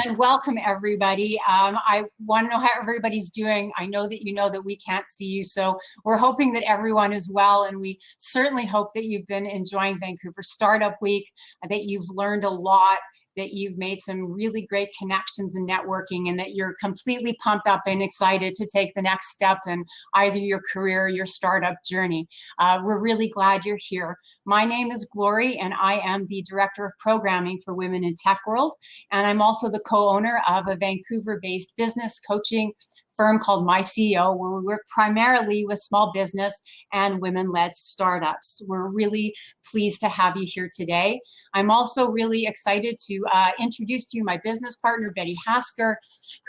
And welcome everybody. I want to know how everybody's doing. I know that you know that we can't see you, so we're hoping that everyone is well, and we certainly hope that you've been enjoying Vancouver Startup Week, that you've learned a lot, that you've made some really great connections and networking, and that you're completely pumped up and excited to take the next step in either your career or your startup journey. We're really glad you're here. My name is Glory, and I am the Director of Programming for Women in Tech World, and I'm also the co-owner of a Vancouver-based business coaching firm called My CEO, where we work primarily with small business and women-led startups. We're really pleased to have you here today. I'm also really excited to introduce to you my business partner, Betty Hasker,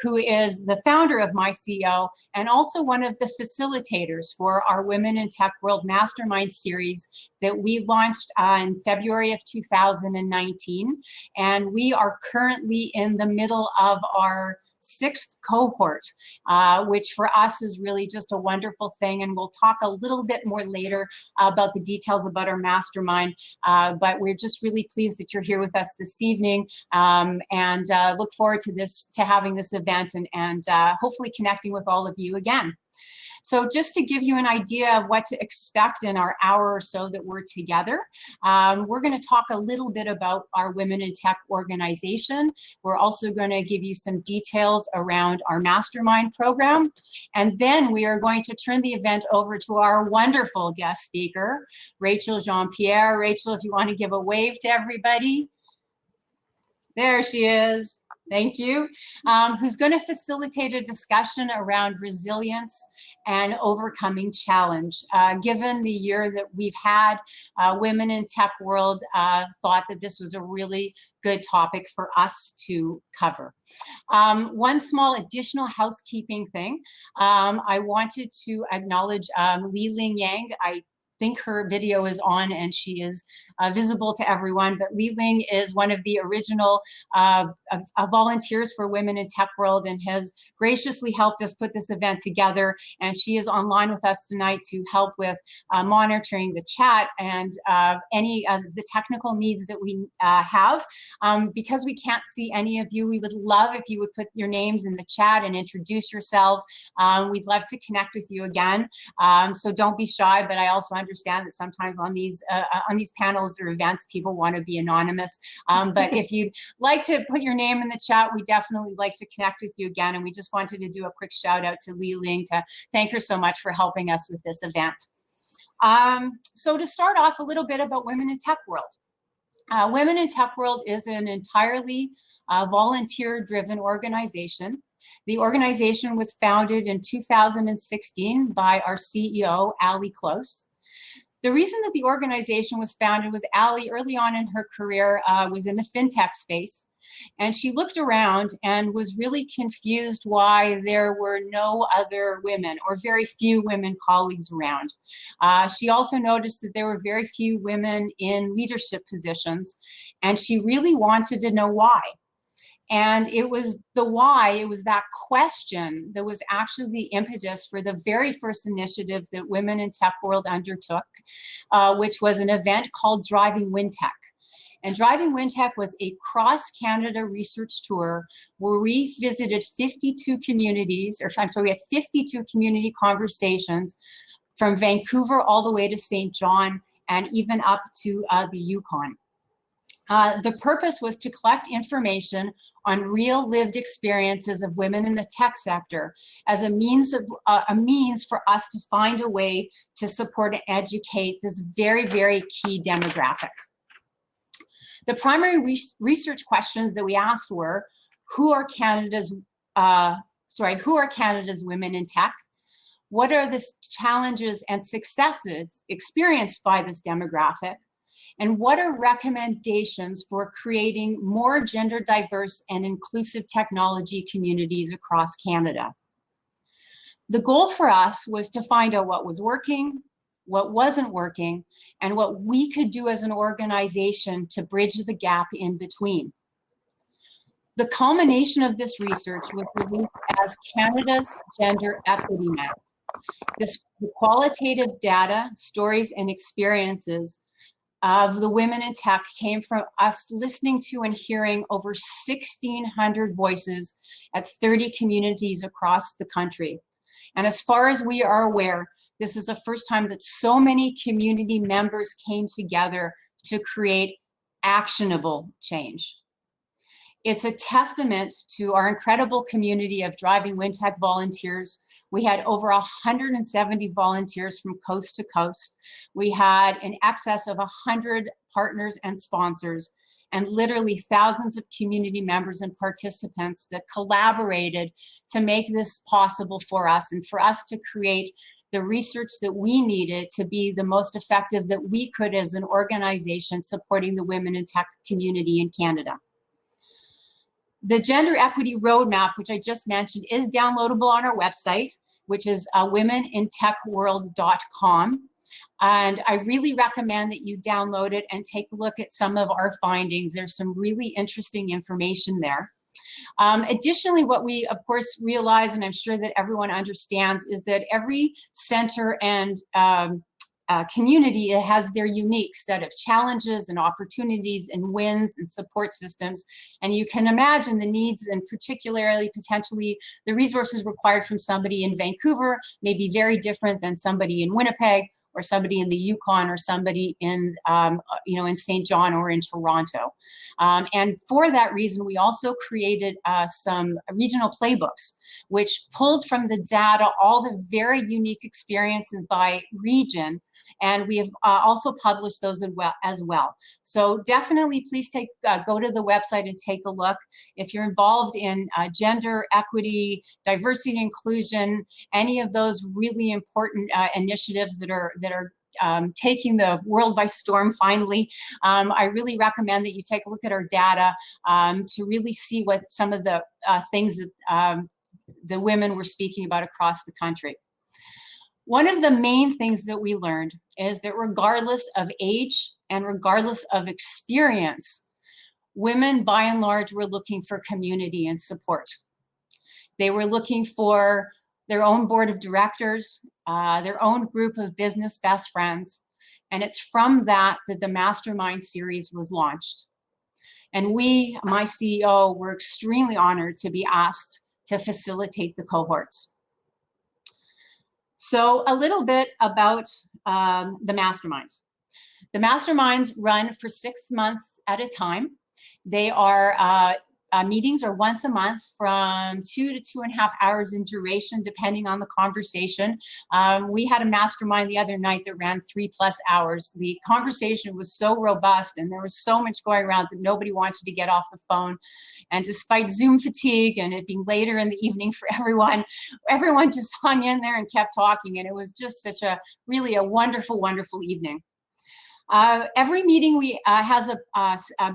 who is the founder of My CEO and also one of the facilitators for our Women in Tech World Mastermind series that we launched in February of 2019. And we are currently in the middle of our 6th cohort, which for us is really just a wonderful thing. And we'll talk a little bit more later about the details about our mastermind. But we're just really pleased that you're here with us this evening, and look forward to having this event and hopefully connecting with all of you again. So just to give you an idea of what to expect in our hour or so that we're together, we're going to talk a little bit about our Women in Tech organization. We're also going to give you some details around our mastermind program. And then we are going to turn the event over to our wonderful guest speaker, Rachel Jean-Pierre. Rachel, if you want to give a wave to everybody. There she is. Thank you. Who's going to facilitate a discussion around resilience and overcoming challenge. Given the year that we've had, Women in Tech World thought that this was a really good topic for us to cover. One small additional housekeeping thing. I wanted to acknowledge Li Ling Yang. I think her video is on and she is visible to everyone, but Li Ling is one of the original volunteers for Women in Tech World and has graciously helped us put this event together, and she is online with us tonight to help with monitoring the chat and any of the technical needs that we have. Because we can't see any of you, we would love if you would put your names in the chat and introduce yourselves. We'd love to connect with you again, so don't be shy, but I also understand that sometimes on these panels or events, people want to be anonymous. But if you'd like to put your name in the chat, we definitely like to connect with you again. And we just wanted to do a quick shout out to Li Ling to thank her so much for helping us with this event. So to start off, a little bit about Women in Tech World. Women in Tech World is an entirely volunteer-driven organization. The organization was founded in 2016 by our CEO, Ali Close. The reason that the organization was founded was Ali, early on in her career, was in the fintech space. And she looked around and was really confused why there were no other women or very few women colleagues around. She also noticed that there were very few women in leadership positions, and she really wanted to know why. And it was the why, it was that question that was actually the impetus for the very first initiative that Women in Tech World undertook, which was an event called Driving WinTech. And Driving WinTech was a cross-Canada research tour where we visited 52 communities, we had 52 community conversations from Vancouver all the way to St. John and even up to the Yukon. The purpose was to collect information on real lived experiences of women in the tech sector as a means for us to find a way to support and educate this very, very key demographic. The primary research questions that we asked were, who are Canada's women in tech? What are the challenges and successes experienced by this demographic? And what are recommendations for creating more gender diverse and inclusive technology communities across Canada? The goal for us was to find out what was working, what wasn't working, and what we could do as an organization to bridge the gap in between. The culmination of this research was released as Canada's Gender Equity Map. This qualitative data, stories, and experiences of the women in tech came from us listening to and hearing over 1,600 voices at 30 communities across the country. And as far as we are aware, this is the first time that so many community members came together to create actionable change. It's a testament to our incredible community of Driving WinTech volunteers. We had over 170 volunteers from coast to coast. We had in excess of 100 partners and sponsors, and literally thousands of community members and participants that collaborated to make this possible for us and for us to create the research that we needed to be the most effective that we could as an organization supporting the women in tech community in Canada. The Gender Equity Roadmap, which I just mentioned, is downloadable on our website, which is womenintechworld.com. And I really recommend that you download it and take a look at some of our findings. There's some really interesting information there. Additionally, what we, of course, realize, and I'm sure that everyone understands, is that every center and community has their unique set of challenges and opportunities and wins and support systems. And you can imagine the needs and particularly potentially the resources required from somebody in Vancouver may be very different than somebody in Winnipeg or somebody in the Yukon or somebody in, in St. John or in Toronto. And for that reason, we also created some regional playbooks, which pulled from the data all the very unique experiences by region. And we have also published those as well. So definitely please go to the website and take a look. If you're involved in gender equity, diversity and inclusion, any of those really important initiatives that are taking the world by storm finally, I really recommend that you take a look at our data to really see what some of the things that the women were speaking about across the country. One of the main things that we learned is that regardless of age and regardless of experience, women by and large were looking for community and support. They were looking for their own board of directors, their own group of business best friends. And it's from that that the Mastermind series was launched. And we, my CEO, were extremely honored to be asked to facilitate the cohorts. So a little bit about the Masterminds. The Masterminds run for 6 months at a time. They are meetings are once a month from 2 to 2.5 hours in duration, depending on the conversation. We had a mastermind the other night that ran 3+ hours. The conversation was so robust and there was so much going around that nobody wanted to get off the phone. And despite Zoom fatigue and it being later in the evening for everyone just hung in there and kept talking. And it was just really a wonderful, wonderful evening. Every meeting has a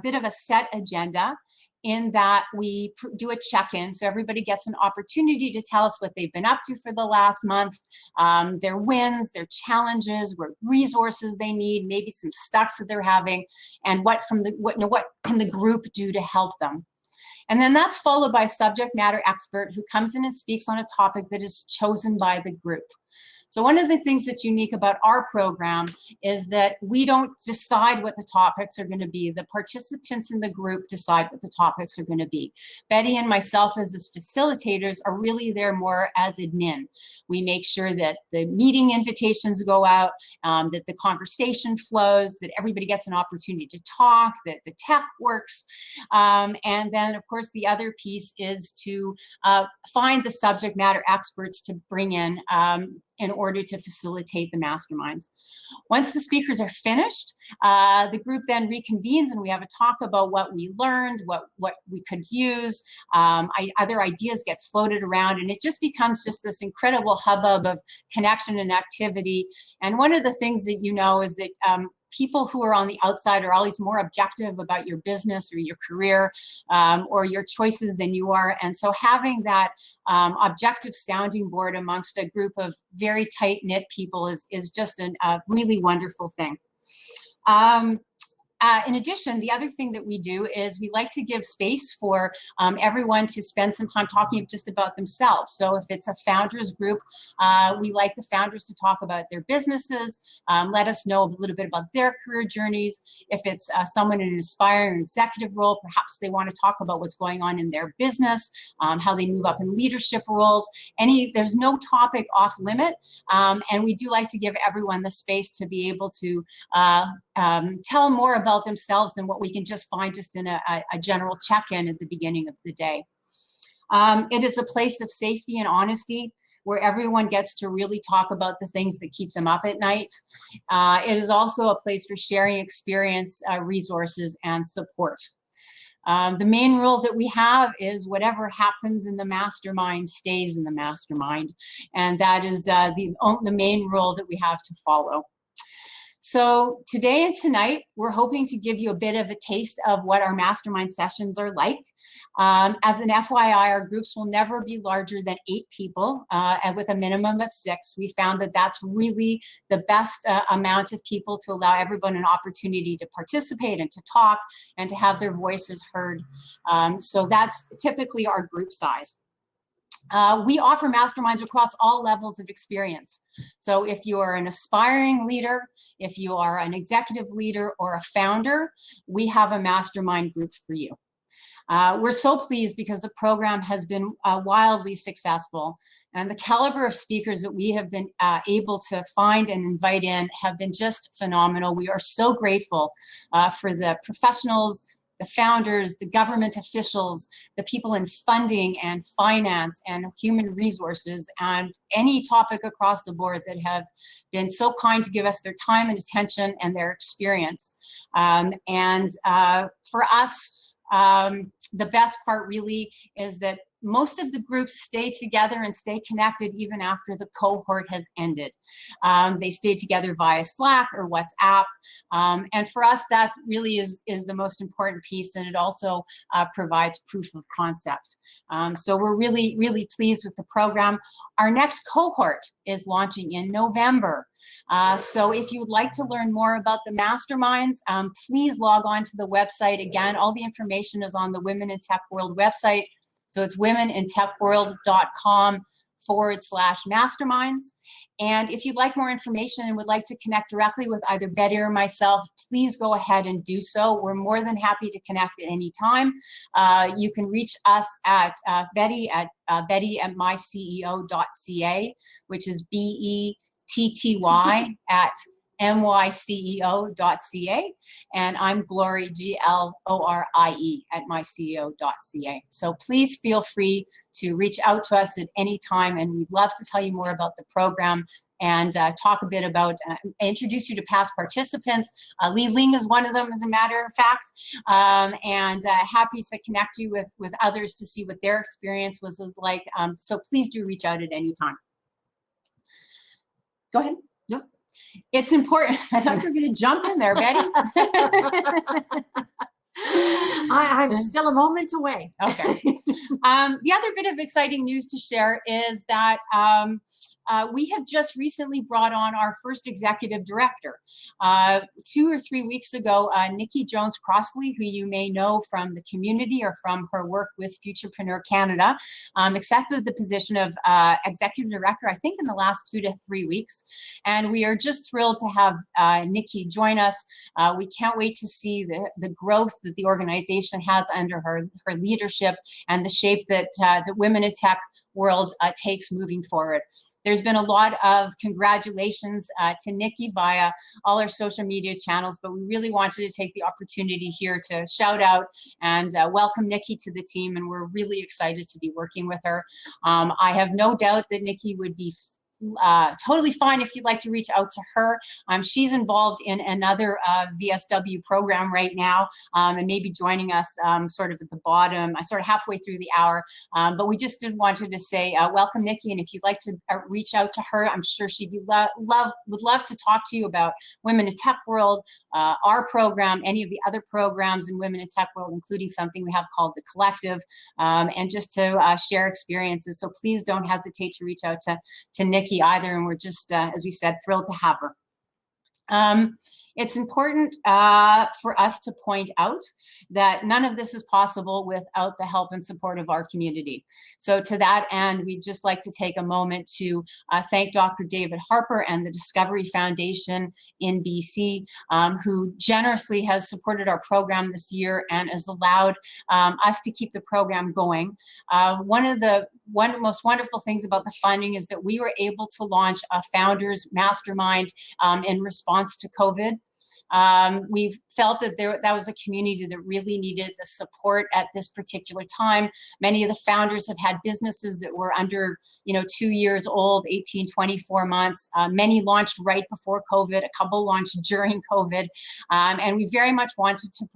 bit of a set agenda, in that we do a check-in, so everybody gets an opportunity to tell us what they've been up to for the last month, their wins, their challenges, what resources they need, maybe some stucks that they're having, and what can the group do to help them. And then that's followed by a subject matter expert who comes in and speaks on a topic that is chosen by the group. So one of the things that's unique about our program is that we don't decide what the topics are going to be. The participants in the group decide what the topics are going to be. Betty and myself as facilitators are really there more as admin. We make sure that the meeting invitations go out, that the conversation flows, that everybody gets an opportunity to talk, that the tech works. And then, of course, the other piece is to find the subject matter experts to bring in order to facilitate the masterminds. Once the speakers are finished, the group then reconvenes and we have a talk about what we learned, what we could use, other ideas get floated around, and it just becomes just this incredible hubbub of connection and activity. And one of the things that you know is that people who are on the outside are always more objective about your business or your career or your choices than you are. And so having that objective sounding board amongst a group of very tight-knit people is just a really wonderful thing. In addition, the other thing that we do is we like to give space for everyone to spend some time talking just about themselves. So if it's a founders group, we like the founders to talk about their businesses, let us know a little bit about their career journeys. If it's someone in an aspiring executive role, perhaps they want to talk about what's going on in their business, how they move up in leadership roles. There's no topic off limit, and we do like to give everyone the space to be able to tell more about themselves than what we can just find just in a general check-in at the beginning of the day. It is a place of safety and honesty where everyone gets to really talk about the things that keep them up at night. It is also a place for sharing experience, resources, and support. The main rule that we have is whatever happens in the mastermind stays in the mastermind. And that is the main rule that we have to follow. So today and tonight, we're hoping to give you a bit of a taste of what our mastermind sessions are like. As an FYI, our groups will never be larger than 8 people, and with a minimum of 6. We found that that's really the best amount of people to allow everyone an opportunity to participate and to talk and to have their voices heard. So that's typically our group size. We offer masterminds across all levels of experience. So if you are an aspiring leader, if you are an executive leader or a founder, we have a mastermind group for you. We're so pleased because the program has been wildly successful, and the caliber of speakers that we have been able to find and invite in have been just phenomenal. We are so grateful for the professionals, the founders, the government officials, the people in funding and finance and human resources, and any topic across the board that have been so kind to give us their time and attention and their experience. For us, the best part really is that most of the groups stay together and stay connected even after the cohort has ended. They stay together via Slack or WhatsApp. And for us, that really is the most important piece, and it also provides proof of concept. So we're really, really pleased with the program. Our next cohort is launching in November. So if you would like to learn more about the masterminds, please log on to the website. Again, all the information is on the Women in Tech World website. So it's womenintechworld.com/masterminds. And if you'd like more information and would like to connect directly with either Betty or myself, please go ahead and do so. We're more than happy to connect at any time. You can reach us at Betty at myceo.ca, which is BETTY at myceo.ca, and I'm Glory, GLORIE, at myceo.ca. So please feel free to reach out to us at any time, and we'd love to tell you more about the program and talk a bit about, introduce you to past participants. Li Ling is one of them, as a matter of fact, and happy to connect you with others to see what their experience was like. So please do reach out at any time. Go ahead. Yep. It's important. I thought you were going to jump in there, Betty. I'm still a moment away. Okay. The other bit of exciting news to share is that we have just recently brought on our first executive director. 2 or 3 weeks ago, Nikki Jones-Crossley, who you may know from the community or from her work with Futurepreneur Canada, accepted the position of executive director, I think in the last 2 to 3 weeks. And we are just thrilled to have Nikki join us. We can't wait to see the growth that the organization has under her leadership and the shape that the Women in Tech World takes moving forward. There's been a lot of congratulations to Nikki via all our social media channels, but we really wanted to take the opportunity here to shout out and welcome Nikki to the team, and we're really excited to be working with her. I have no doubt that Nikki would be totally fine if you'd like to reach out to her. She's involved in another VSW program right now, and maybe joining us sort of at the bottom, sort of halfway through the hour. But we just wanted to say welcome, Nikki, and if you'd like to reach out to her, I'm sure she'd be would love to talk to you about Women in Tech World, our program, any of the other programs in Women in Tech World, including something we have called The Collective, and just to share experiences. So please don't hesitate to reach out to Nikki either, and we're just, as we said, thrilled to have her. It's important for us to point out that none of this is possible without the help and support of our community. So to that end, we'd just like to take a moment to thank Dr. David Harper and the Discovery Foundation in BC, who generously has supported our program this year and has allowed us to keep the program going. One of the most wonderful things about the funding is that we were able to launch a founders mastermind in response to COVID. We felt that that was a community that really needed the support at this particular time. Many of the founders have had businesses that were under, 2 years old, 18, 24 months. Many launched right before COVID, a couple launched during COVID. And we very much wanted to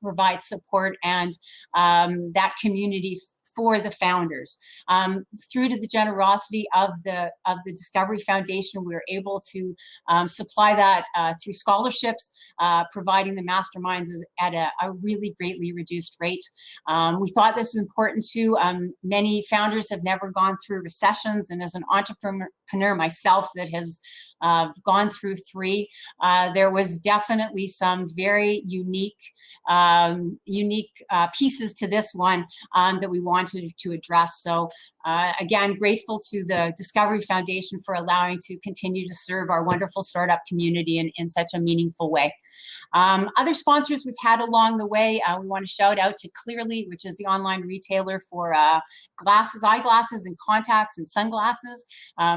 provide support and that community for the founders. Through to the generosity of the Discovery Foundation, we were able to supply that through scholarships, providing the masterminds at a really greatly reduced rate. We thought this was important too. Many founders have never gone through recessions, and as an entrepreneur myself that has gone through 3, there was definitely some very unique pieces to this one that we wanted to address. So again, grateful to the Discovery Foundation for allowing to continue to serve our wonderful startup community in such a meaningful way. Other sponsors we've had along the way, we want to shout out to Clearly, which is the online retailer for eyeglasses and contacts and sunglasses,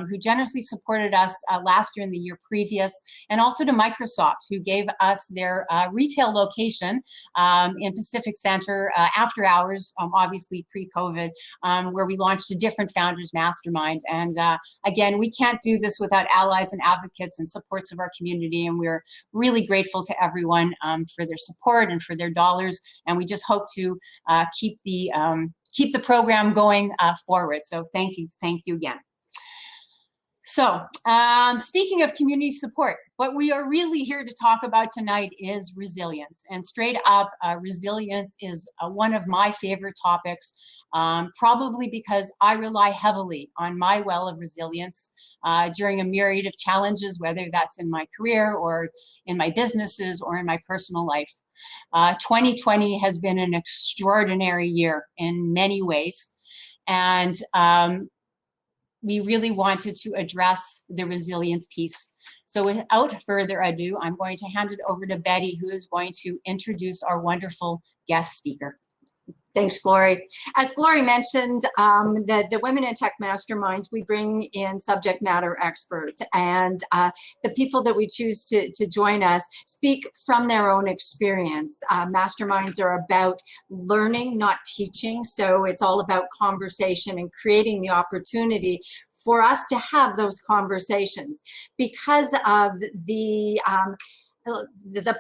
who generously supported us last year and the year previous, and also to Microsoft, who gave us their retail location in Pacific Center after hours, obviously pre-COVID, where we launched a different founders mastermind. And again, we can't do this without allies and advocates and supports of our community, and we're really grateful to everyone for their support and for their dollars. And we just hope to keep the program going forward. So thank you again. So speaking of community support, what we are really here to talk about tonight is resilience. And straight up, resilience is one of my favorite topics, probably because I rely heavily on my well of resilience during a myriad of challenges, whether that's in my career or in my businesses or in my personal life. 2020 has been an extraordinary year in many ways. And we really wanted to address the resilience piece. So without further ado, I'm going to hand it over to Betty, who is going to introduce our wonderful guest speaker. Thanks, Glory. As Glory mentioned, the Women in Tech Masterminds, we bring in subject matter experts, and the people that we choose to join us speak from their own experience. Masterminds are about learning, not teaching, so it's all about conversation and creating the opportunity for us to have those conversations. Because of the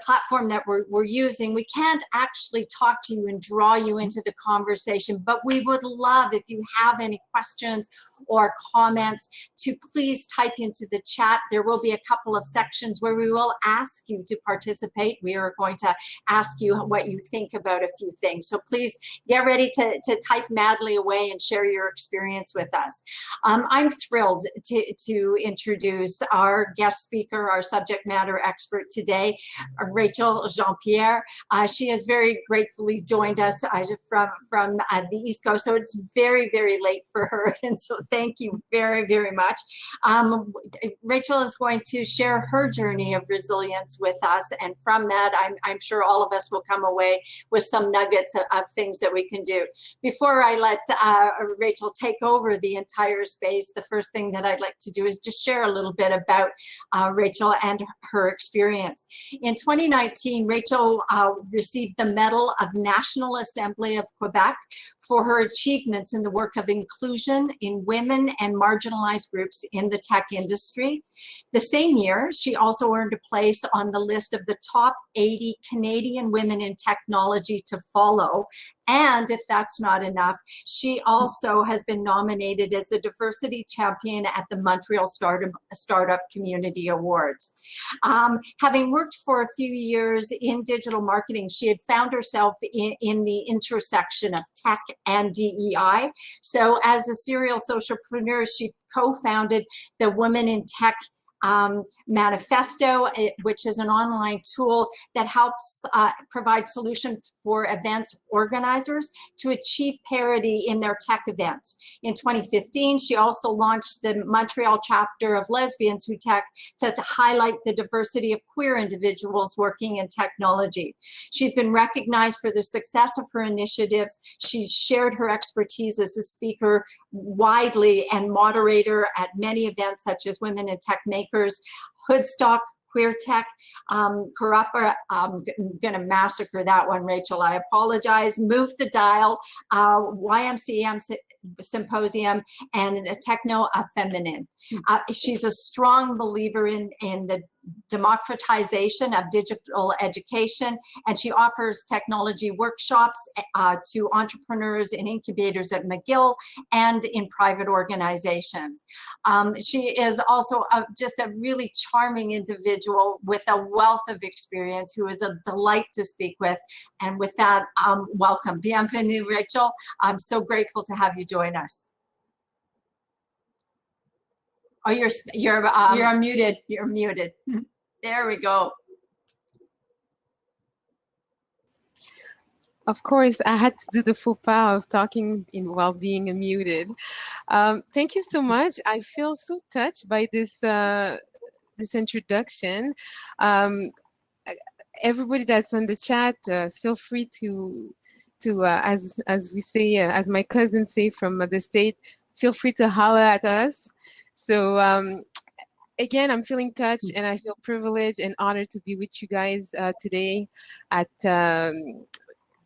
platform that we're using, we can't actually talk to you and draw you into the conversation, but we would love if you have any questions or comments to please type into the chat. There will be a couple of sections where we will ask you to participate. We are going to ask you what you think about a few things. So please get ready to type madly away and share your experience with us. I'm thrilled to introduce our guest speaker, our subject matter expert today, Rachel Jean-Pierre. She has very gratefully joined us from the East Coast, so it's very, very late for her, and so thank you very, very much. Rachel is going to share her journey of resilience with us, and from that, I'm sure all of us will come away with some nuggets of things that we can do. Before I let Rachel take over the entire space, the first thing that I'd like to do is just share a little bit about Rachel and her experience. In 2019, Rachel received the Medal of National Assembly of Quebec for her achievements in the work of inclusion in women and marginalized groups in the tech industry. The same year, she also earned a place on the list of the top 80 Canadian women in technology to follow. And if that's not enough, she also has been nominated as the diversity champion at the Montreal Startup Community Awards. Having worked for a few years in digital marketing, she had found herself in the intersection of tech and DEI. So as a serial socialpreneur, she co-founded the Women in Tech Manifesto, which is an online tool that helps provide solutions for events organizers to achieve parity in their tech events. In 2015, she also launched the Montreal chapter of Lesbians Who Tech to highlight the diversity of queer individuals working in technology. She's been recognized for the success of her initiatives. She's shared her expertise as a speaker widely and moderator at many events such as Women in Tech Makers, Hoodstock, Queer Tech, Karapa, I'm going to massacre that one, Rachel, I apologize, Move the Dial, YMCM Symposium, and Techno Feminine. She's a strong believer in the democratization of digital education, and she offers technology workshops to entrepreneurs and incubators at McGill and in private organizations. She is also just a really charming individual with a wealth of experience who is a delight to speak with. And with that, welcome. Bienvenue, Rachel. I'm so grateful to have you join us. Oh, you're unmuted. You're muted. There we go. Of course, I had to do the faux pas of talking while being muted. Thank you so much. I feel so touched by this this introduction. Everybody that's on the chat, feel free to as we say, as my cousins say from the state, feel free to holler at us. So again, I'm feeling touched and I feel privileged and honored to be with you guys today at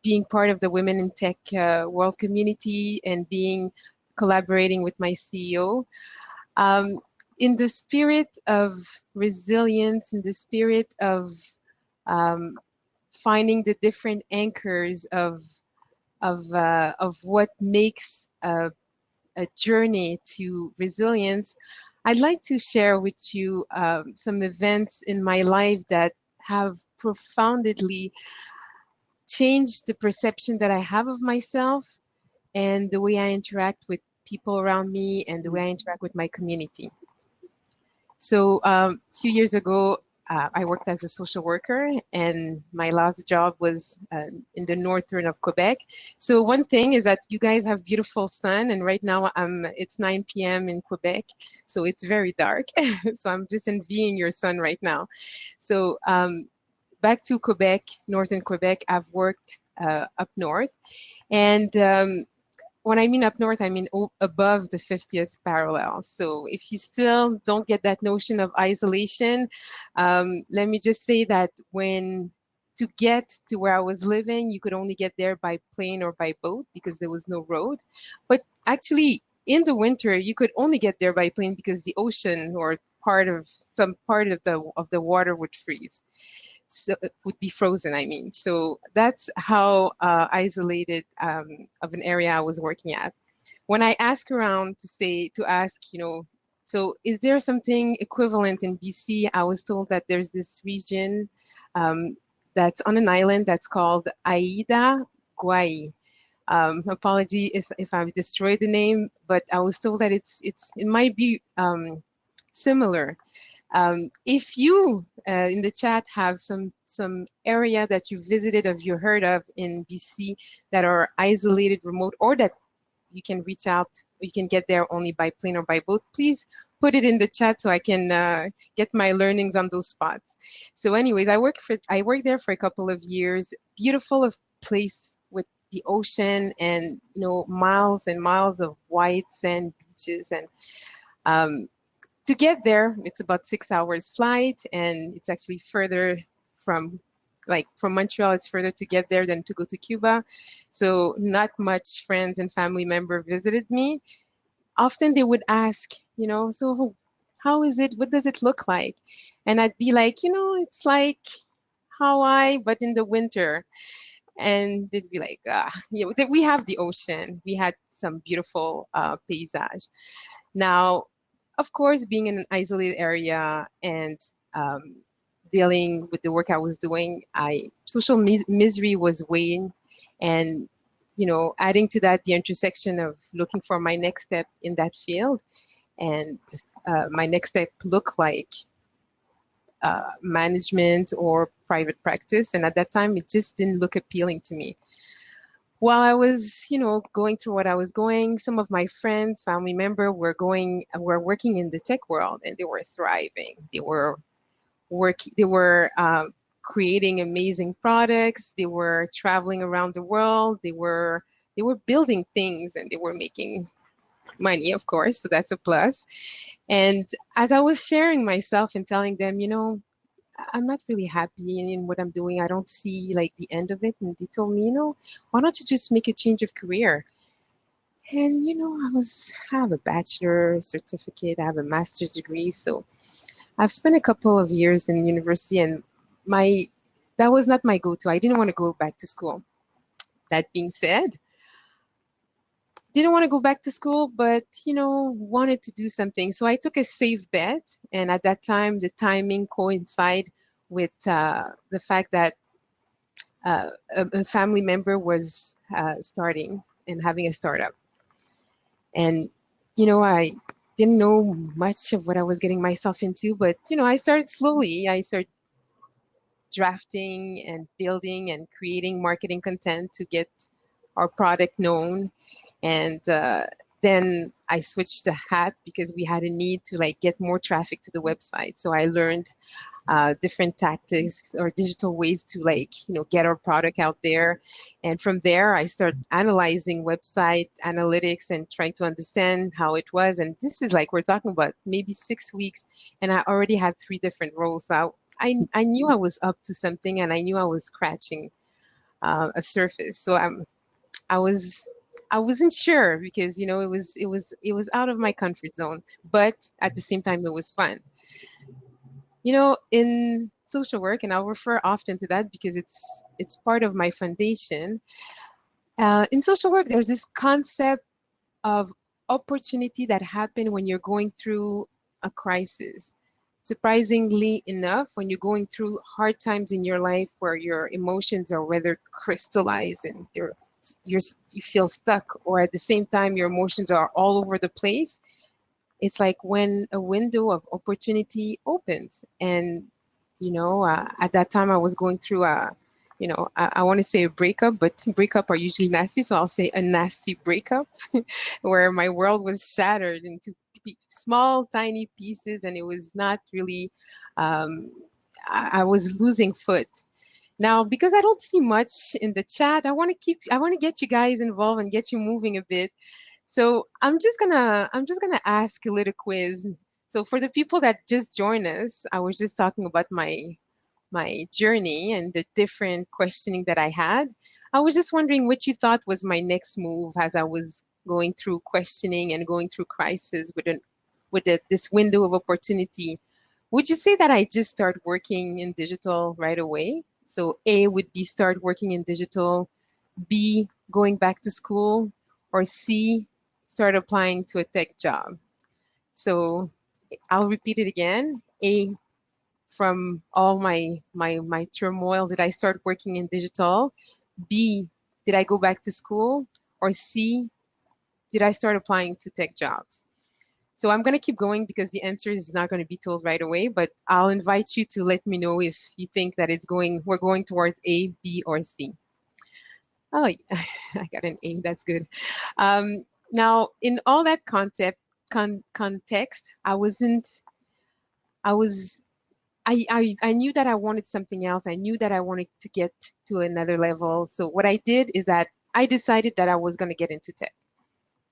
being part of the Women in Tech World community and collaborating with my CEO. In the spirit of resilience, in the spirit of finding the different anchors of what makes a journey to resilience, I'd like to share with you some events in my life that have profoundly changed the perception that I have of myself and the way I interact with people around me and the way I interact with my community. So a few years ago, I worked as a social worker, and my last job was in the northern of Quebec. So one thing is that you guys have beautiful sun, and right now it's 9 p.m. in Quebec, so it's very dark. So I'm just envying your sun right now. So back to Quebec, northern Quebec, I've worked up north, and when I mean up north, I mean above the 50th parallel. So if you still don't get that notion of isolation, let me just say that to get to where I was living, you could only get there by plane or by boat because there was no road. But actually, in the winter, you could only get there by plane because the ocean or some part of the water would freeze. So it would be frozen, I mean. So that's how isolated of an area I was working at. When I ask around to ask, so is there something equivalent in BC? I was told that there's this region that's on an island that's called Aida Gwaii. Apology if I've destroyed the name, but I was told that it might be similar. If you in the chat have some area that you visited or you heard of in BC that are isolated, remote, or that you can reach out, you can get there only by plane or by boat, please put it in the chat so I can get my learnings on those spots. So anyways, I worked there for a couple of years. Beautiful place with the ocean and miles and miles of white sand beaches, and to get there, it's about 6 hours flight, and it's actually further from Montreal, it's further to get there than to go to Cuba. So not much friends and family member visited me. Often they would ask, so how is it? What does it look like? And I'd be like, it's like Hawaii, but in the winter. And they'd be like, we have the ocean. We had some beautiful paysage. Now, of course, being in an isolated area and dealing with the work I was doing, social misery was weighing, and adding to that the intersection of looking for my next step in that field, and my next step look like, management or private practice. And at that time, it just didn't look appealing to me. While I was, going through what I was going, some of my friends, family members were working in the tech world, and they were thriving. They were creating amazing products. They were traveling around the world. They were building things, and they were making money, of course. So that's a plus. And as I was sharing myself and telling them, I'm not really happy in what I'm doing. I don't see like the end of it. And they told me, why don't you just make a change of career? And, I have a bachelor certificate, I have a master's degree. So I've spent a couple of years in university, and that was not my go-to. I didn't want to go back to school. That being said, didn't want to go back to school, but, wanted to do something. So I took a safe bet. And at that time, the timing coincided with the fact that a family member was starting and having a startup. And, I didn't know much of what I was getting myself into, but, I started slowly. I started drafting and building and creating marketing content to get our product known. And then I switched to hat because we had a need to get more traffic to the website. So I learned different tactics or digital ways to get our product out there. And from there, I started analyzing website analytics and trying to understand how it was. And this is we're talking about maybe 6 weeks, and I already had 3 different roles. So I knew I was up to something, and I knew I was scratching a surface. So I wasn't sure because it was out of my comfort zone, but at the same time it was fun. In social work, and I'll refer often to that because it's part of my foundation. In social work, there's this concept of opportunity that happen when you're going through a crisis. Surprisingly enough, when you're going through hard times in your life where your emotions are whether crystallized and you feel stuck, or at the same time your emotions are all over the place, it's like when a window of opportunity opens. And at that time I was going through I want to say a breakup, but breakup are usually nasty, so I'll say a nasty breakup where my world was shattered into small tiny pieces, and it was not really I was losing foot. Now, because I don't see much in the chat, I want to get you guys involved and get you moving a bit. So I'm just gonna ask a little quiz. So for the people that just joined us, I was just talking about my journey and the different questioning that I had. I was just wondering what you thought was my next move as I was going through questioning and going through crisis with this window of opportunity. Would you say that I just start working in digital right away? So A would be start working in digital, B, going back to school, or C, start applying to a tech job. So I'll repeat it again. A, from all my turmoil, did I start working in digital? B, did I go back to school? Or C, did I start applying to tech jobs? So I'm going to keep going because the answer is not going to be told right away, but I'll invite you to let me know if you think that we're going towards A, B, or C. Oh, I got an A. That's good. Now, in all that context, I knew that I wanted something else. I knew that I wanted to get to another level. So what I did is that I decided that I was going to get into tech.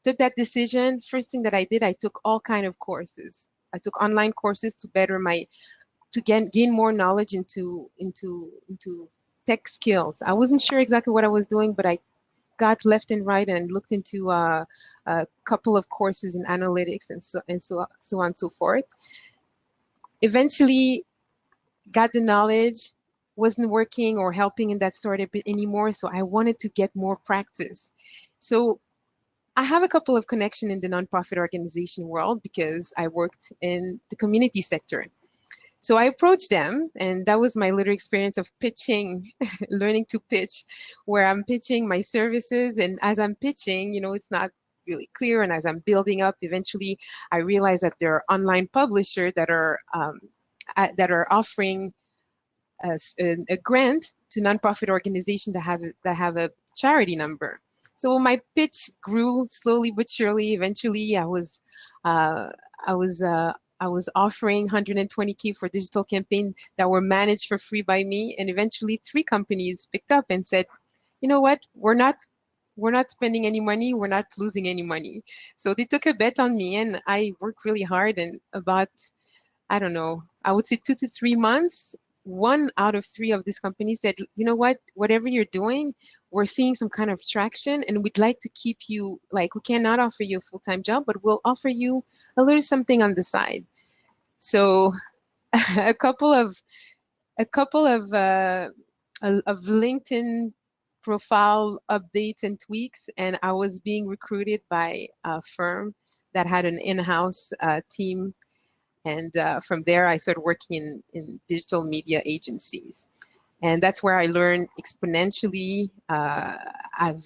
Took that decision. First thing that I did, I took all kind of courses. I took online courses to better to gain more knowledge into tech skills. I wasn't sure exactly what I was doing, but I got left and right and looked into a couple of courses in analytics and so on and so forth. Eventually got the knowledge, wasn't working or helping in that startup anymore, so I wanted to get more practice. So I have a couple of connections in the nonprofit organization world because I worked in the community sector. So I approached them, and that was my little experience of pitching, learning to pitch, where I'm pitching my services. And as I'm pitching, it's not really clear. And as I'm building up, eventually I realized that there are online publishers that are offering a grant to nonprofit organizations that have a charity number. So my pitch grew slowly but surely. Eventually, I was offering 120K for digital campaigns that were managed for free by me, and eventually 3 companies picked up and said, you know what, we're not spending any money, we're not losing any money. So they took a bet on me, and I worked really hard. And about, I don't know, I would say 2 to 3 months, 1 out of 3 of these companies said, you know what, whatever you're doing, we're seeing some kind of traction, and we'd like to keep you, like, we cannot offer you a full-time job, but we'll offer you a little something on the side. So a couple of LinkedIn profile updates and tweaks, and I was being recruited by a firm that had an in-house team. And from there, I started working in digital media agencies, and that's where I learned exponentially. I've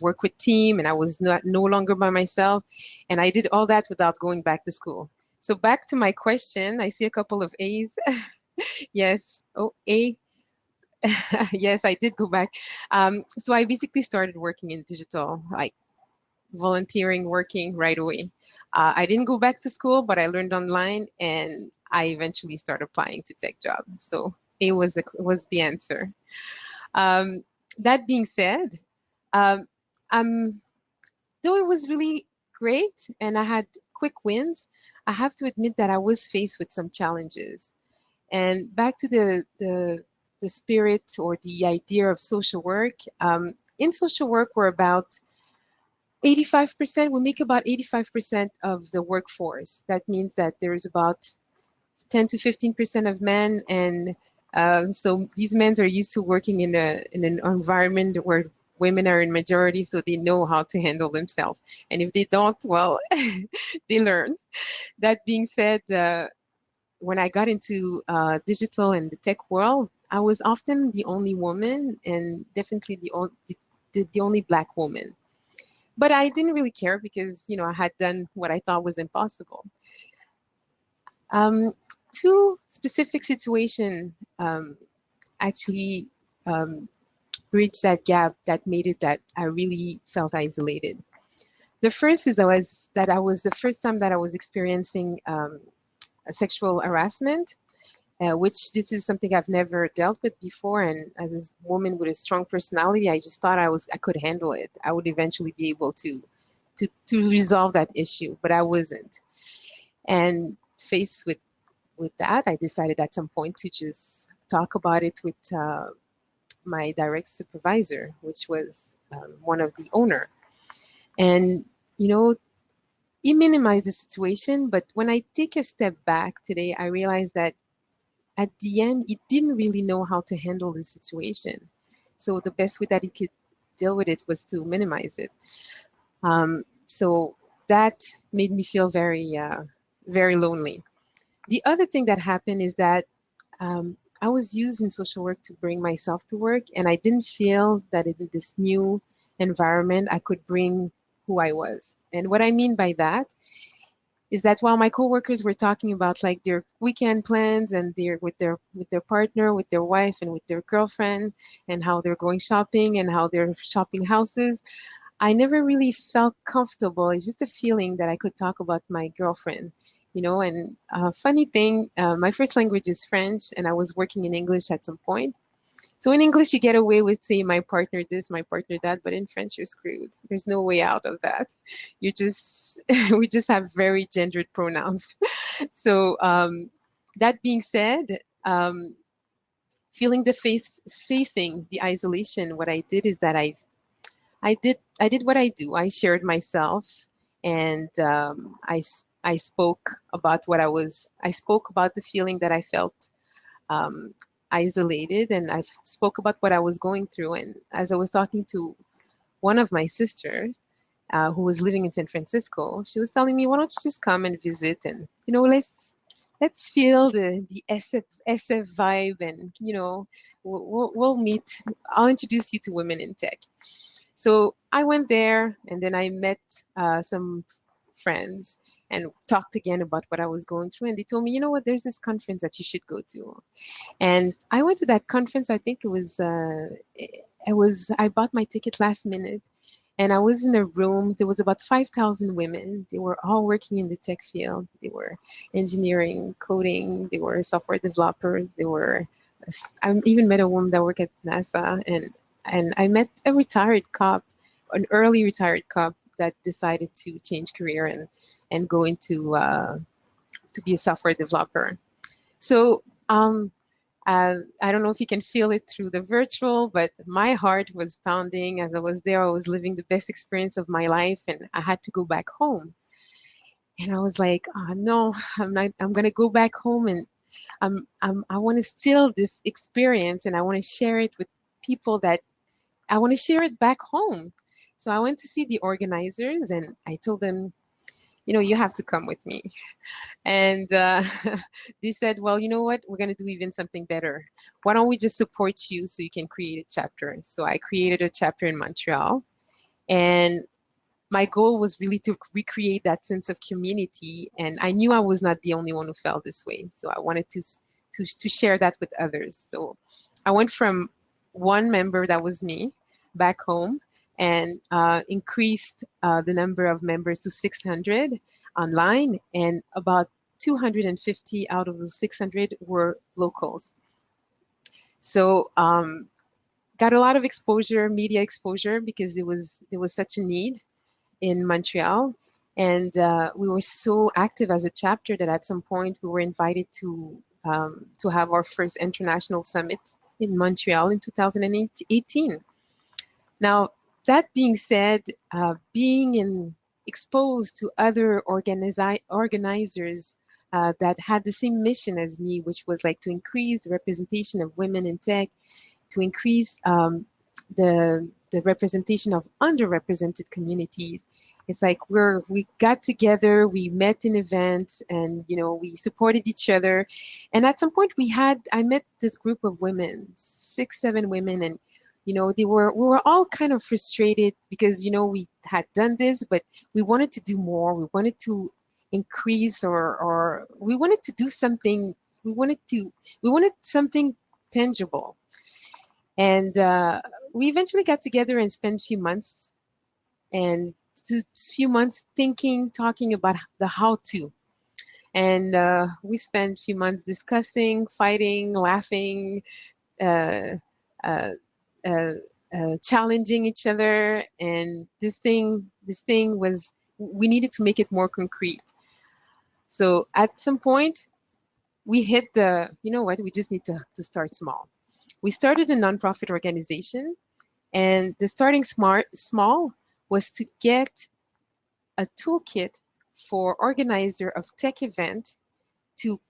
worked with team, and I was no longer by myself, and I did all that without going back to school. So back to my question, I see a couple of A's. Yes, oh, A. Yes, I did go back. So I basically started working in digital, like volunteering, working right away. I didn't go back to school, but I learned online, and I eventually started applying to tech jobs. So A was the answer. That being said, um, though it was really great and I had quick wins, I have to admit that I was faced with some challenges. And back to the spirit or the idea of social work. In social work, we're about 85%, we make about 85% of the workforce. That means that there's about 10 to 15% of men, and so these men are used to working in an environment where women are in majority, so they know how to handle themselves. And if they don't, well, they learn. That being said, when I got into digital and the tech world, I was often the only woman, and definitely the only Black woman. But I didn't really care because, you know, I had done what I thought was impossible. 2 specific situations actually bridged that gap that made it that I really felt isolated. The first is that I was the first time that I was experiencing sexual harassment. Which this is something I've never dealt with before, and as a woman with a strong personality, I just thought I could handle it. I would eventually be able to resolve that issue, but I wasn't. And faced with that, I decided at some point to just talk about it with my direct supervisor, which was one of the owner. And you know, he minimized the situation, but when I take a step back today, I realized that at the end, he didn't really know how to handle the situation. So the best way that he could deal with it was to minimize it. So that made me feel very, very lonely. The other thing that happened is that I was using social work to bring myself to work, and I didn't feel that in this new environment, I could bring who I was. And what I mean by that is that while my coworkers were talking about like their weekend plans and they're with their partner, with their wife, and with their girlfriend, and how they're going shopping and how they're shopping houses, I never really felt comfortable. It's just a feeling that I could talk about my girlfriend, you know. And funny thing, my first language is French, and I was working in English at some point. So in English, you get away with saying my partner this, my partner that, but in French, you're screwed. There's no way out of that. You just, we just have very gendered pronouns. So that being said, facing the isolation, what I did is that I did what I do. I shared myself, and I spoke about I spoke about the feeling that I felt isolated, and I spoke about what I was going through. And as I was talking to one of my sisters who was living in San Francisco, she was telling me, why don't you just come and visit, and, you know, let's feel the SF vibe, and, you know, we'll meet. I'll introduce you to women in tech. So I went there, and then I met some friends and talked again about what I was going through. And they told me, you know what, there's this conference that you should go to. And I went to that conference. I think I bought my ticket last minute. And I was in a room. There was about 5,000 women. They were all working in the tech field. They were engineering, coding. They were software developers. I even met a woman that worked at NASA, and I met a retired cop, an early retired cop that decided to change career and go into to be a software developer. So I don't know if you can feel it through the virtual, but my heart was pounding as I was there. I was living the best experience of my life, and I had to go back home. And I was like, oh, no, I'm not. I'm gonna go back home, and I want to steal this experience, and I want to share it with people that I want to share it back home. So I went to see the organizers, and I told them, you know, you have to come with me. And they said, well, you know what? We're going to do even something better. Why don't we just support you so you can create a chapter? So I created a chapter in Montreal. And my goal was really to recreate that sense of community. And I knew I was not the only one who felt this way. So I wanted to share that with others. So I went from one member, that was me, back home, and increased the number of members to 600 online, and about 250 out of those 600 were locals. So got a lot of exposure, media exposure, because there was such a need in Montreal. And we were so active as a chapter that at some point we were invited to have our first international summit in Montreal in 2018. Now, that being said, being exposed to other organizers that had the same mission as me, which was like to increase the representation of women in tech, to increase the representation of underrepresented communities. It's like we got together, we met in events, and we supported each other. And at some point I met this group of women, 6-7 women, and we were all kind of frustrated because we had done this, but we wanted to do more. We wanted to increase, or we wanted to do something. We wanted something tangible. And we eventually got together and spent a few months thinking, talking about the how-to. And we spent a few months discussing, fighting, laughing, challenging each other. And this thing was, we needed to make it more concrete. So at some point, we hit we just need to start small. We started a nonprofit organization, and the starting small was to get a toolkit for organizer of tech event to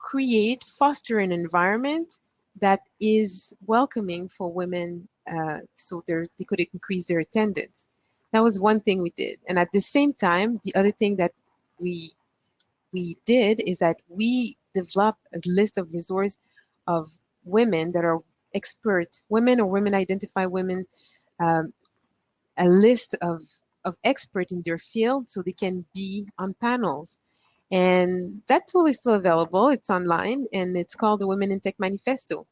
foster an environment that is welcoming for women, so they could increase their attendance. That was one thing we did. And at the same time, the other thing that we did is that we developed a list of resources of women that are expert women or women identify women, a list of experts in their field so they can be on panels. And that tool is still available. It's online, and it's called the Women in Tech Manifesto.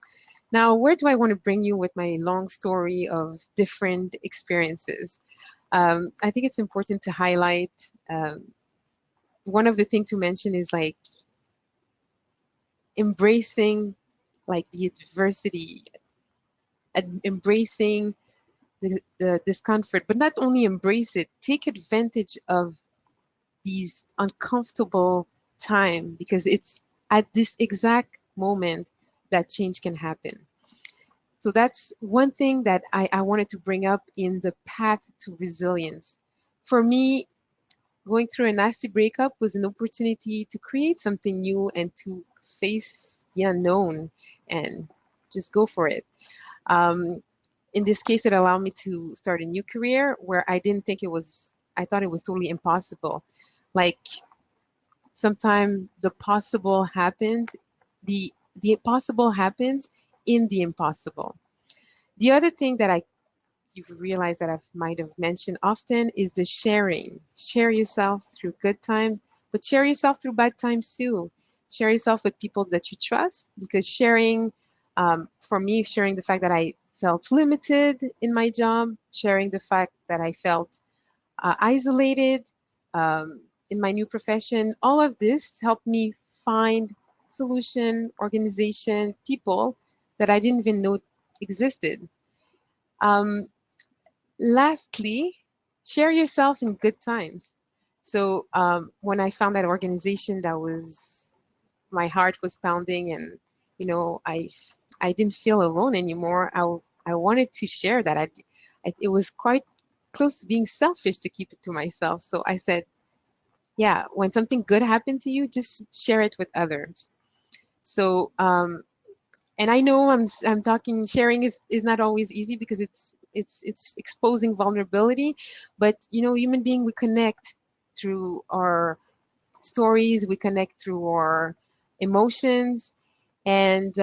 Now, where do I want to bring you with my long story of different experiences? I think it's important to highlight, one of the things to mention is like embracing like the adversity, embracing the discomfort, but not only embrace it, take advantage of these uncomfortable time, because it's at this exact moment that change can happen. So that's one thing that I wanted to bring up in the path to resilience. For me, going through a nasty breakup was an opportunity to create something new and to face the unknown and just go for it. In this case, it allowed me to start a new career where I thought it was totally impossible. Like, sometimes the possible happens, the possible happens in the impossible. The other thing that I you've realized that I might have mentioned often is the sharing. Share yourself through good times, but share yourself through bad times too. Share yourself with people that you trust, because sharing, for me, sharing the fact that I felt limited in my job, sharing the fact that I felt isolated in my new profession, all of this helped me find solution, organization, people that I didn't even know existed. Lastly, share yourself in good times. So when I found that organization that was, my heart was pounding, and I didn't feel alone anymore. I wanted to share that. It was quite close to being selfish to keep it to myself. So I said, yeah, when something good happened to you, just share it with others. So and I know I'm talking, sharing is not always easy, because it's exposing vulnerability, but human being, we connect through our stories, we connect through our emotions, and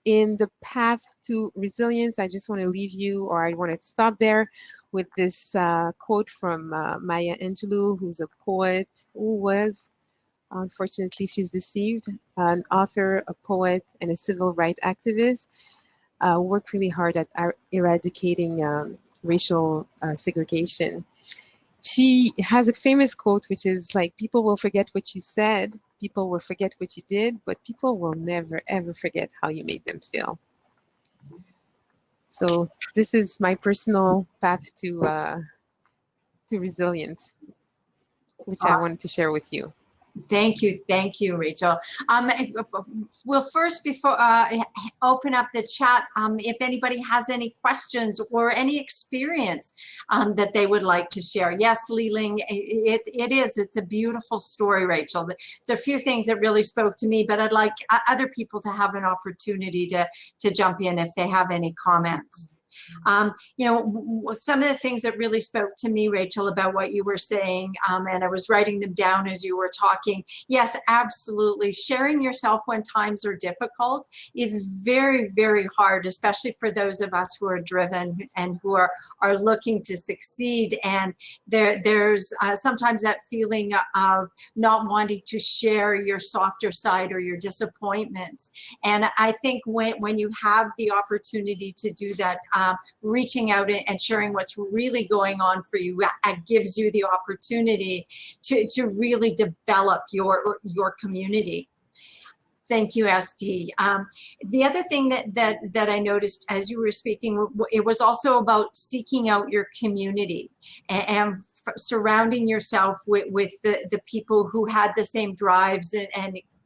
in the path to resilience, I just want to leave you, or I want to stop there with this quote from Maya Angelou, who's a poet, who was, unfortunately, she's deceived, an author, a poet, and a civil rights activist, worked really hard at eradicating racial segregation. She has a famous quote, which is like, people will forget what you said, people will forget what you did, but people will never, ever forget how you made them feel. So this is my personal path to resilience, which I wanted to share with you. Thank you, Rachel. We'll first, before open up the chat, if anybody has any questions or any experience that they would like to share. Yes, Li-Ling, it's a beautiful story, Rachel. There's a few things that really spoke to me, but I'd like other people to have an opportunity to jump in if they have any comments. Some of the things that really spoke to me, Rachel, about what you were saying, and I was writing them down as you were talking. Yes, absolutely. Sharing yourself when times are difficult is very, very hard, especially for those of us who are driven and who are looking to succeed. And there's sometimes that feeling of not wanting to share your softer side or your disappointments. And I think when you have the opportunity to do that, reaching out and sharing what's really going on for you, it gives you the opportunity to really develop your community. Thank you, SD. The other thing that I noticed as you were speaking, it was also about seeking out your community and surrounding yourself with the people who had the same drives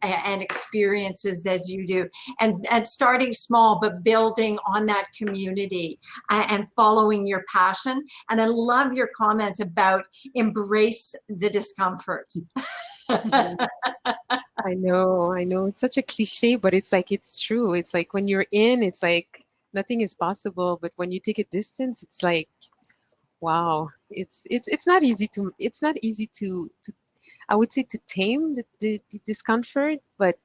and experiences as you do, and starting small but building on that community and following your passion. And I love your comment about embrace the discomfort. I know it's such a cliche, but it's like, it's true. It's like when you're in, it's like nothing is possible, but when you take a distance, it's like, wow, it's not easy to I would say to tame the discomfort, but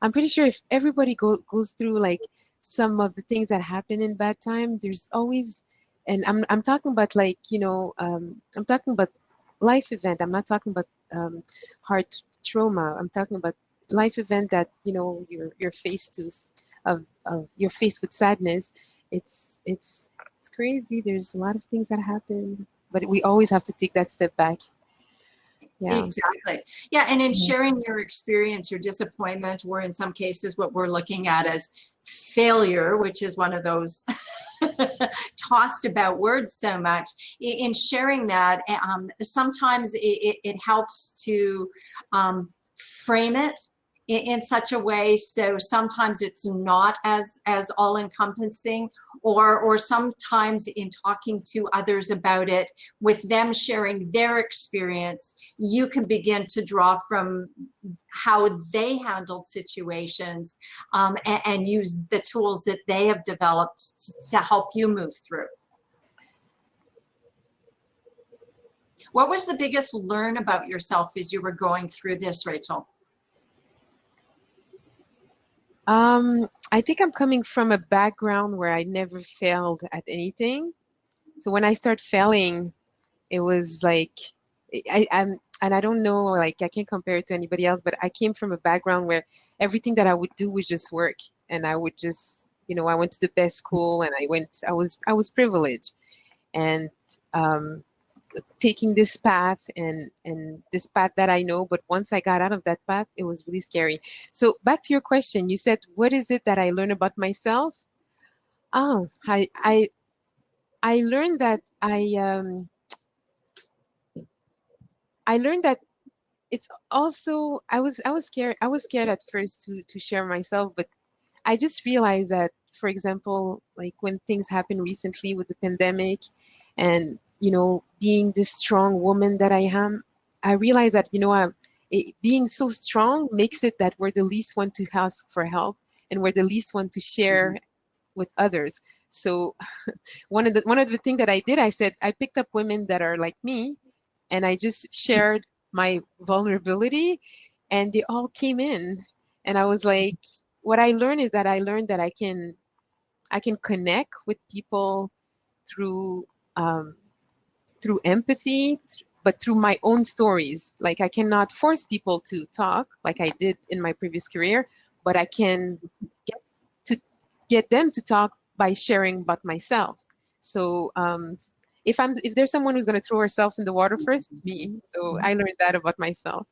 I'm pretty sure if everybody goes through like some of the things that happen in bad time, there's always, and I'm talking about like, I'm talking about life event. I'm not talking about heart trauma. I'm talking about life event that, you're faced you're faced with sadness. It's crazy. There's a lot of things that happen, but we always have to take that step back. Yeah. Exactly. Yeah, and in sharing your experience, your disappointment, or in some cases what we're looking at as failure, which is one of those tossed about words so much, in sharing that, sometimes it helps to frame it in such a way so sometimes it's not as all-encompassing, or sometimes in talking to others about it, with them sharing their experience, you can begin to draw from how they handled situations and use the tools that they have developed to help you move through. What was the biggest learn about yourself as you were going through this, Rachel? I think I'm coming from a background where I never failed at anything. So when I start failing, it was like, and I don't know, like I can't compare it to anybody else, but I came from a background where everything that I would do was just work, and I would just, I went to the best school, and I was privileged, and taking this path and this path that I know, but once I got out of that path, it was really scary. So back to your question, you said, what is it that I learned about myself? Oh, I learned that I learned that it's also I was scared at first to share myself, but I just realized that, for example, like when things happened recently with the pandemic and, being this strong woman that I am, I realized that, being so strong makes it that we're the least one to ask for help, and we're the least one to share with others. So one of the things that I did, I said, I picked up women that are like me, and I just shared my vulnerability, and they all came in. And I was like, what I learned is that I can connect with people through through empathy, but through my own stories. Like I cannot force people to talk like I did in my previous career, but I can get them to talk by sharing about myself. So if there's someone who's going to throw herself in the water first, it's me. So I learned that about myself.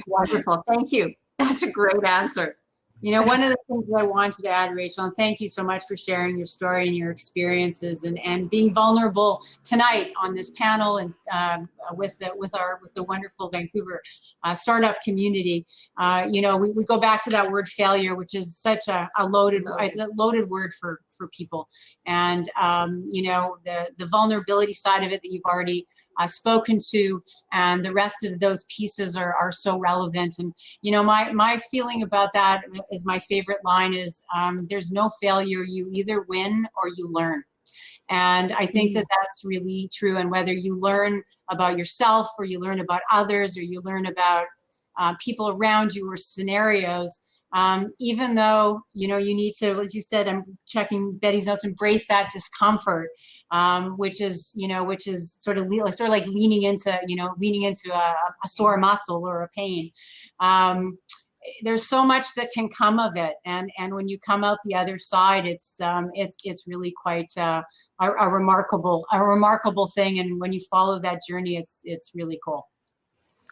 Wonderful. Thank you. That's a great answer. One of the things I wanted to add, Rachel, and thank you so much for sharing your story and your experiences and being vulnerable tonight on this panel and with the wonderful Vancouver startup community. We go back to that word failure, which is such a loaded word for people, and the vulnerability side of it that you've already spoken to, and the rest of those pieces are so relevant. And my feeling about that is, my favorite line is, there's no failure, you either win or you learn. And I think that that's really true. And whether you learn about yourself, or you learn about others, or you learn about people around you, or scenarios, even though, you need to, as you said, I'm checking Betty's notes, embrace that discomfort, which is sort of like leaning into a sore muscle or a pain. There's so much that can come of it. And when you come out the other side, it's really quite a remarkable thing. And when you follow that journey, it's really cool.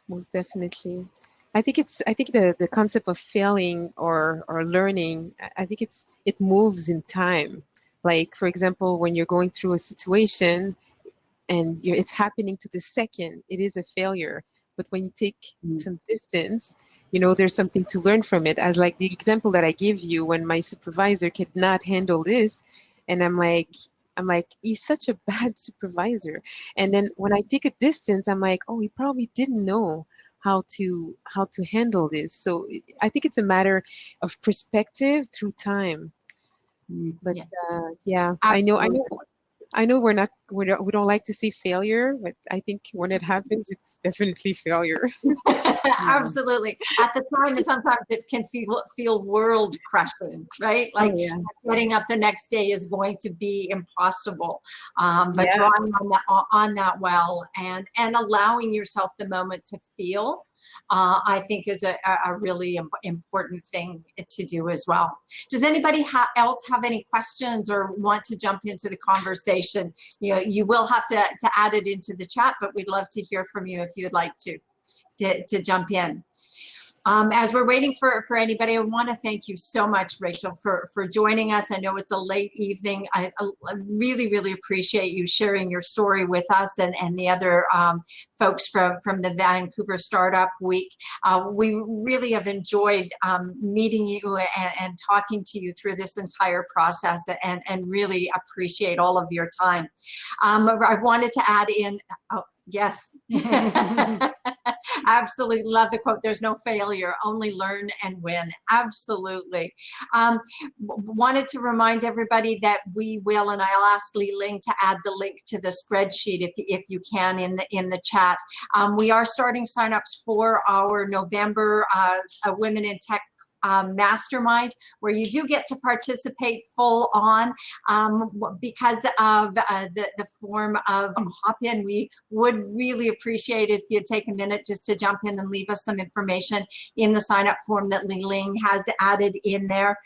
Most definitely. I think the concept of failing or learning, I think it moves in time. Like, for example, when you're going through a situation and it's happening to the second, it is a failure. But when you take some distance, there's something to learn from it. As like the example that I gave you, when my supervisor could not handle this, and I'm like, he's such a bad supervisor. And then when I take a distance, I'm like, oh, he probably didn't know how to handle this. So I think it's a matter of perspective through time. But yeah, I know we don't like to see failure, but I think when it happens, it's definitely failure. Absolutely. At the time, sometimes it can feel world crushing, right? Like getting up the next day is going to be impossible. But drawing on that well and allowing yourself the moment to feel, I think is a really important thing to do as well. Does anybody else have any questions or want to jump into the conversation? You will have to add it into the chat, but we'd love to hear from you if you'd like to jump in. As we're waiting for anybody, I want to thank you so much, Rachel, for joining us. I know it's a late evening. I really, really appreciate you sharing your story with us and the other folks from the Vancouver Startup Week. We really have enjoyed meeting you and talking to you through this entire process, and really appreciate all of your time. I wanted to add in, yes. Absolutely love the quote. There's no failure, only learn and win. Absolutely. Wanted to remind everybody that we will, and I'll ask Li Ling to add the link to the spreadsheet if you can in the chat. We are starting signups for our November Women in Tech mastermind, where you do get to participate full on because of the form of hop-in. We would really appreciate it if you'd take a minute just to jump in and leave us some information in the sign-up form that Li Ling has added in there.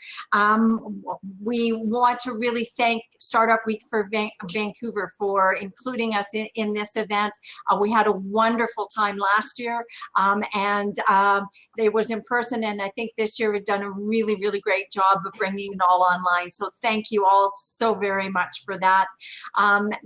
We want to really thank Startup Week for Vancouver for including us in this event. We had a wonderful time last year, and it was in person, and I think this year we've done a really, really great job of bringing it all online. So thank you all so very much for that.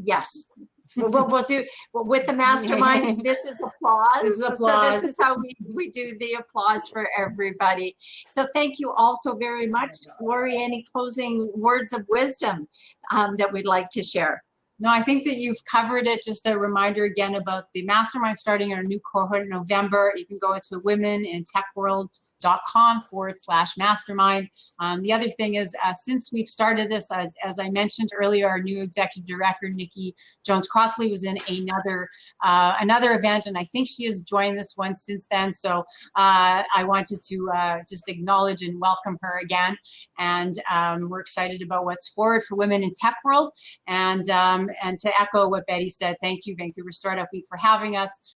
Yes. We'll do with the masterminds. This is applause. This is applause. So this is how we do the applause for everybody. So thank you all so very much. Lori, any closing words of wisdom that we'd like to share? No, I think that you've covered it. Just a reminder again about the mastermind starting our new cohort in November. You can go into womenintechworld.com/mastermind. The other thing is, since we've started this, as I mentioned earlier, our new executive director, Nikki Jones-Crossley, was in another event, and I think she has joined this one since then. So I wanted to just acknowledge and welcome her again. And we're excited about what's forward for women in tech world. And to echo what Betty said, thank you, Vancouver Startup Week, for having us.